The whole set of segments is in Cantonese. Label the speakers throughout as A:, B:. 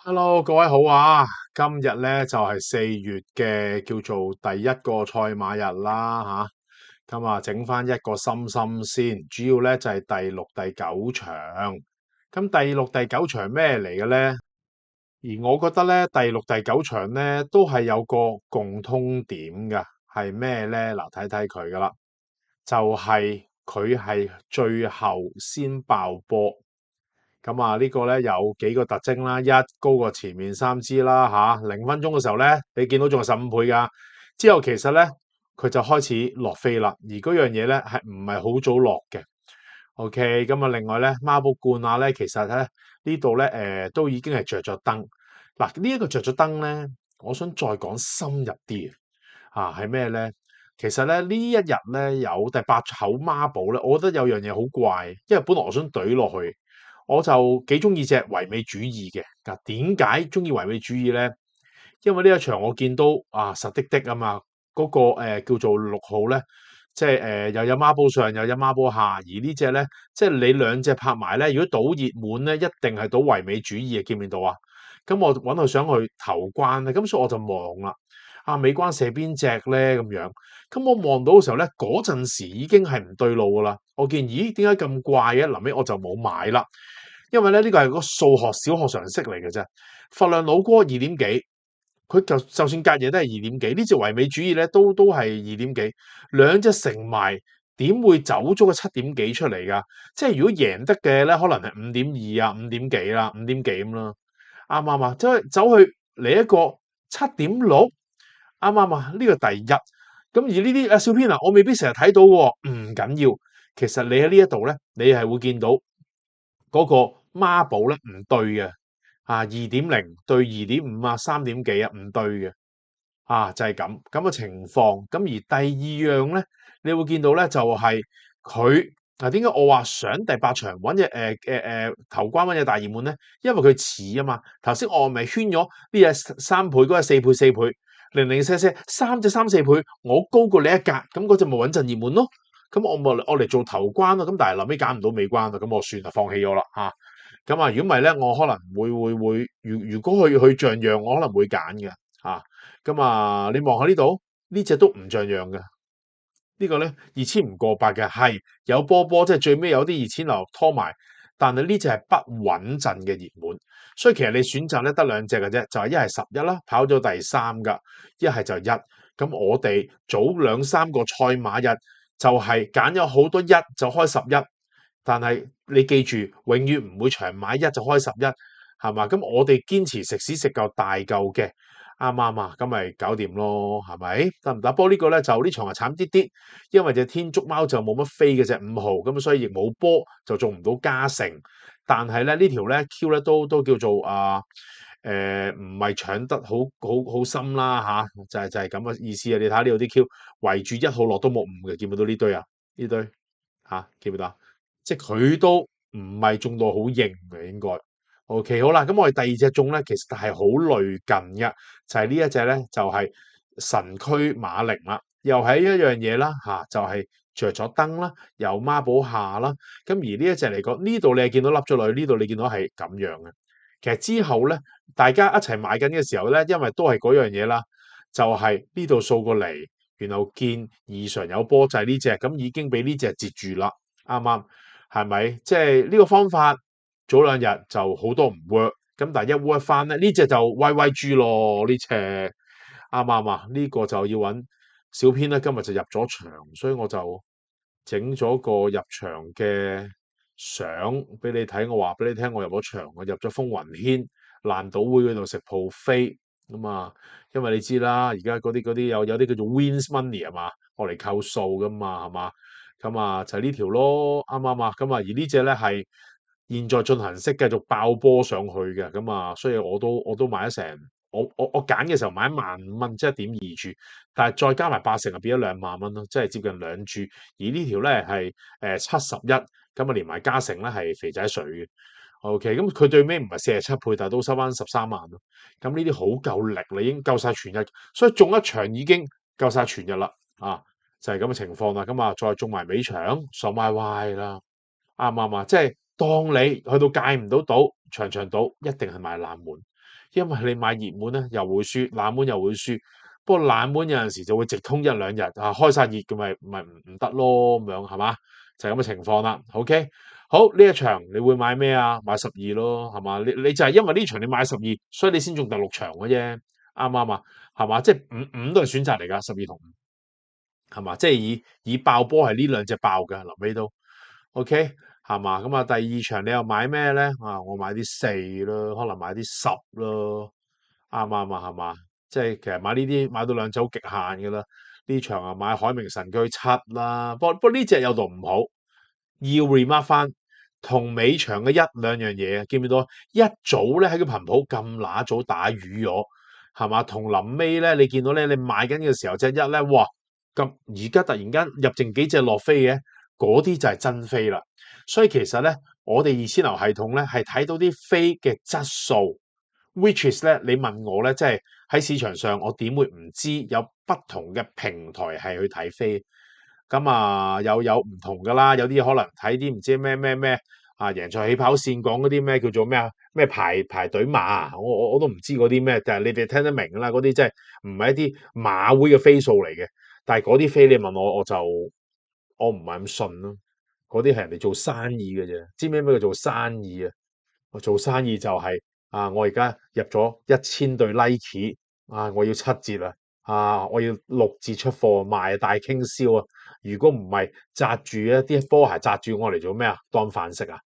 A: Hello，各位好啊！今日咧就係4月嘅叫做第一個賽馬日啦吓，咁啊整翻一個心心先，主要咧就係第六、第九場。咁第六、第九場咩嚟嘅咧？而我覺得咧第六、第九場咧都係有個共通點嘅，係咩咧？嗱，睇睇佢噶啦，就係佢係最後先爆波。咁啊，呢個咧有幾個特徵啦，一高過前面三支啦吓0分鐘嘅時候咧，你見到仲係15倍噶，之後其實咧佢就開始落飛啦，而嗰樣嘢咧係唔係好早落嘅。OK，咁啊，另外咧孖寶冠亞咧，其實咧呢度咧都已經係着咗燈。嗱，呢一個着咗燈咧，我想再講深入啲係咩咧？其實咧呢一日咧有第8口孖寶咧，我覺得有樣嘢好怪，因為本來我想懟落去。我就幾中意隻唯美主義嘅。嗱，點解中意唯美主義咧？因為呢一場我見到實的的啊嘛，嗰、個、叫做6號咧，即係又有孖寶上又有孖寶下，而呢隻咧，即係你兩隻拍埋咧，如果賭熱門咧，一定係賭唯美主義嘅，見唔見到啊？咁我揾佢想去投關咧，咁所以我就望啦，美關射邊隻咧咁樣，咁我望到嘅時候咧，嗰陣時已經係唔對路噶啦，我見咦點解咁怪嘅？臨尾我就冇買啦。因為咧呢個係個數學小學常識嚟嘅啫，佛亮老哥2點幾，佢就算隔夜都係2點幾，呢隻唯美主義咧都係2點幾，兩隻乘埋點會走咗個7點幾出嚟噶？即係如果贏得嘅咧，可能係5.2啊、5點幾啦、5點幾咁啦，啱唔啱啊？走去嚟一個7.6，啱唔啱啊？呢個第一，咁而呢啲小編我未必成日睇到喎，唔緊要，其實你喺呢一度咧，你係會見到。嗰個孖寶咧唔對嘅2.0對2.5啊3點幾啊唔對嘅就係咁嘅情況。咁而第二樣咧，你會見到咧就係佢點解我話想第8場揾隻頭關揾隻大熱門咧？因為佢似啊嘛。頭先我咪圈咗呢隻3倍，嗰隻4倍4倍，零零舍舍三隻3、4倍，我高過你一格，咁嗰隻咪穩陣熱門咯。咁我咪我嚟做頭關咯，咁但係臨尾揀唔到尾關啦，咁我算啦，放棄咗啦咁如果唔係咧，我可能會，如果佢像樣，我可能會揀嘅你望下呢度，呢隻都唔像樣嘅，呢個咧2000唔過百嘅，係有波，即係最尾有啲2000流拖埋，但係呢隻係不穩陣嘅熱門，所以其實你選擇咧得兩隻嘅啫，就係一係11啦，跑咗第3噶，一係就1。咁我哋早2-3個賽馬日就係揀咗好多一就開11，但係你記住，永遠唔會長買一就開11，係嘛？咁我哋堅持食屎食夠大嚿嘅，啱唔啱啊？咁咪搞掂咯，係咪？得唔得？不過呢個咧就呢場係慘啲啲，因為隻天竺貓就冇乜飛嘅隻5號，咁所以亦冇波就中唔到加成。但係咧呢條咧 Q 咧都叫做唔係搶得好深啦就係咁嘅意思啊！你睇下呢度啲 Q 圍住1號落都冇5嘅，見唔見到呢堆啊？呢堆見唔見到啊？即係佢都唔係中到好型嘅應該。OK 好啦，咁我哋第二隻中咧，其實係好類近嘅，就係呢一隻咧，就係神驅馬靈啦，又係一樣嘢啦就係着咗燈啦，有孖寶下啦，咁而呢一隻嚟講，呢度你係見到凹咗落去，呢度你見到係咁樣嘅。其實之後咧，大家一齊買緊嘅時候咧，因為都係嗰樣嘢啦，就係呢度掃過嚟，然後見異常有波就係呢隻，咁已經俾呢隻截住啦，啱唔啱？係咪？即係呢個方法早2日就好多唔 work，咁但係一 work 翻咧，呢隻就威威豬咯，呢隻啱唔啱啊？呢個就要揾小編咧，今日就入咗場，所以我就整咗個入場嘅相俾你睇。我話俾你聽，我入咗場，我入咗風雲軒爛賭會嗰度食 buffet 咁因為你知啦，而家嗰啲有啲叫做 wins money 係嘛，我嚟扣數噶嘛，係嘛？咁就係呢條咯，啱唔啱啊？而呢隻咧係現在進行式繼續爆波上去嘅，所以我都買咗成，我揀嘅時候買15000蚊，即係1.2注，但係再加埋80%就變咗2萬蚊咯，即係接近2注。而呢條咧係71，連埋加成咧係肥仔水嘅。OK，咁佢最尾唔係47倍，但係都收翻13萬咯。咁呢啲好夠力啦，已經夠晒全日，所以中一場已經夠晒全日啦。就係咁嘅情況啦。再中埋尾場，爽歪歪啦，啱唔啱啊？即係當你去到戒唔到賭，場場賭一定係買冷門，因為你買熱門咧又會輸，冷門又會輸。不過冷門有陣時就會直通一兩日啊，開晒熱嘅咪唔得咯，咁樣係嘛？就係咁嘅情況啦。OK，好，呢一場你會買咩啊？買12咯，係嘛？你就係因為呢場你買12，所以你先中第六場嘅啫，啱唔啱啊？係嘛？即係五都係選擇嚟㗎，12同5。係嘛？即係以爆波係呢兩隻爆嘅，臨尾都 OK 係嘛？咁啊，第二場你又買咩咧？啊，我買啲4咯，可能買啲10咯，啱唔啱啊？係嘛？即係其實買呢啲買到兩隻好極限嘅啦。呢場啊買海明神駒7啦，不過呢隻有度唔好，要 remark 翻同尾場嘅一兩樣嘢啊，見唔見到？一早咧喺個頻譜咁乸早打瘀咗，係嘛？同臨尾咧，你見到咧，你買緊嘅時候隻一咧，哇！咁而家突然間入剩幾隻落飛嘅，嗰啲就係真飛啦。所以其實咧，我哋二千流系統咧係睇到啲飛嘅質素，which is 咧，你問我咧，即係喺市場上，我點會唔知有不同嘅平台係去睇飛？咁啊，有唔同噶啦，有啲可能睇啲唔知咩啊，贏在起跑線講嗰啲咩叫做咩啊？咩排隊馬啊？我都唔知嗰啲咩，但係你哋聽得明啦，嗰啲真係唔係一啲馬會嘅飛數嚟嘅。但係嗰啲飛你問我，我唔係咁信咯。嗰啲係人哋做生意嘅啫，知唔知咩叫做生意啊？我做生意就係啊，我而家入咗1000對 Nike 啊，我要7折啊，我要6折出貨賣大傾銷啊！如果唔係紮住一啲波鞋紮住我嚟做咩啊？當飯食啊？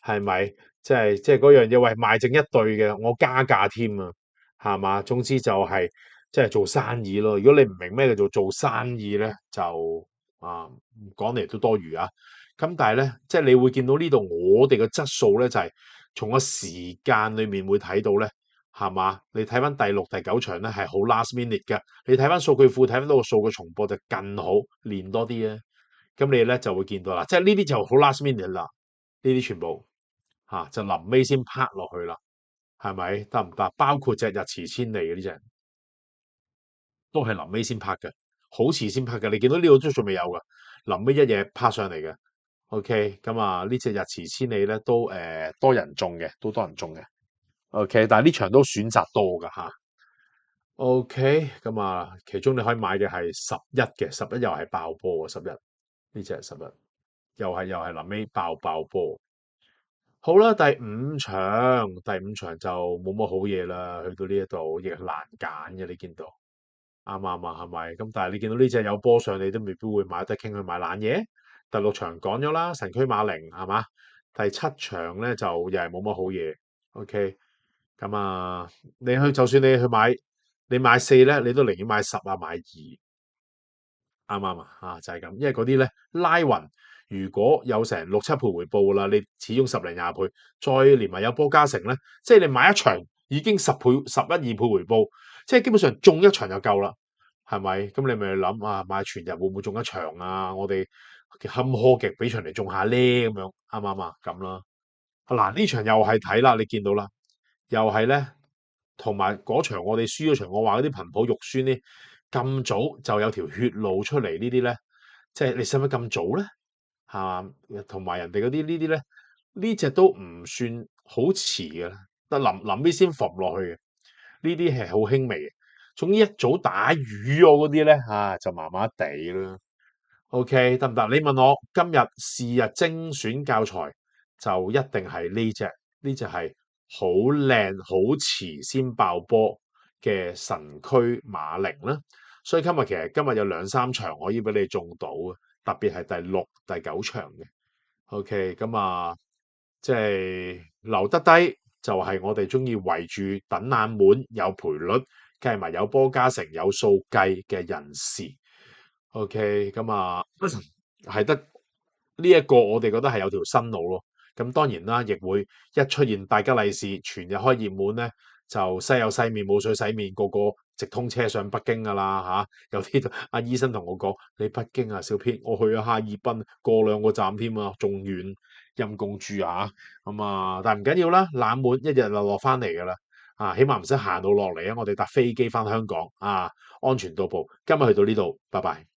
A: 係咪？即係嗰樣嘢，喂，賣剩一對嘅，我加價添啊，係嘛？總之就係即係做生意咯。如果你唔明咩叫做生意咧，就啊講嚟都多餘啊。咁但係咧，即係你會見到呢度我哋嘅質素咧，就係從個時間裏面會睇到咧，係嘛？你睇翻第六、第九場咧係好 last minute 嘅，你睇翻數據庫睇翻到個數據重播就更好，練多啲啊！咁你咧就會見到啦，即係呢啲就好 last minute 啦，呢啲全部就臨尾先拍落去啦，係咪得唔得？包括隻日遲千里嘅呢隻都係臨尾先拍嘅，好遲先拍嘅。你見到呢個都仲未有噶，臨尾一嘢拍上嚟嘅。OK，咁啊呢隻日遲千里咧都多人中嘅，都多人中嘅。OK，但係呢場都選擇多噶吓。OK，咁啊其中你可以買嘅係11嘅，11又係爆波喎，11呢隻係11，又係臨尾爆波。好啦，第五場就冇乜好嘢啦，去到呢一度亦係難揀嘅，你見到啱唔啱啊？係咪？咁但係你見到呢隻有波上，你都未必會買得傾去買懶嘢。第六場講咗啦，神驅馬靈係嘛？第七場咧就又係冇乜好嘢。OK，咁啊，就算你去買，你買4咧，你都寧願買10啊，買2。啱唔啱啊？就係咁，因為嗰啲咧拉勻，如果有成6、7倍回報啦，你始終10零20倍，再連埋有波加成咧，即係你買一場已經10倍、11、2倍回報，即係基本上中一場就夠啦，係咪？咁你咪諗啊，買全日會唔會中一場啊？我哋坎坷極俾場嚟中下咧，咁樣啱唔啱啊？咁啦，嗱呢場又係睇啦，你見到啦，又係咧，同埋嗰場我哋輸嗰場，我話嗰啲頻譜肉酸咧，咁早就有條血路出嚟呢啲咧，即係你使乜咁早咧？係嘛？同埋人哋嗰啲呢啲咧，呢隻都唔算好遲嘅，但臨尾先浮落去嘅，呢啲係好輕微嘅。總之一早打瘀我嗰啲咧，就麻麻地啦。OK，得唔得？你問我今日是日精選教材就一定係呢隻，呢隻係好靚、好遲先爆波嘅神驅馬靈啦。所以其實今日有兩三場可以俾你中到嘅，特別係第六、第九場嘅。OK，咁啊，即係留得低就係我哋中意圍住等冷門有賠率計埋有波加成有數計嘅人士。OK，咁啊，係得呢一個，我哋覺得係有條新路咯。咁當然啦，亦會一出現大吉利是，全日開熱門咧，就西有西面冇水洗面，個個直通車上北京噶啦嚇。有啲阿醫生同我講：你北京啊，小編，我去咗哈爾濱，過2個站添啊，仲遠，陰公豬啊。咁啊，但係唔緊要啦，冷門一日就落翻嚟噶啦。起碼唔使行到落嚟啊！我哋搭飛機翻香港啊，安全到埗。今日去到呢度，拜拜。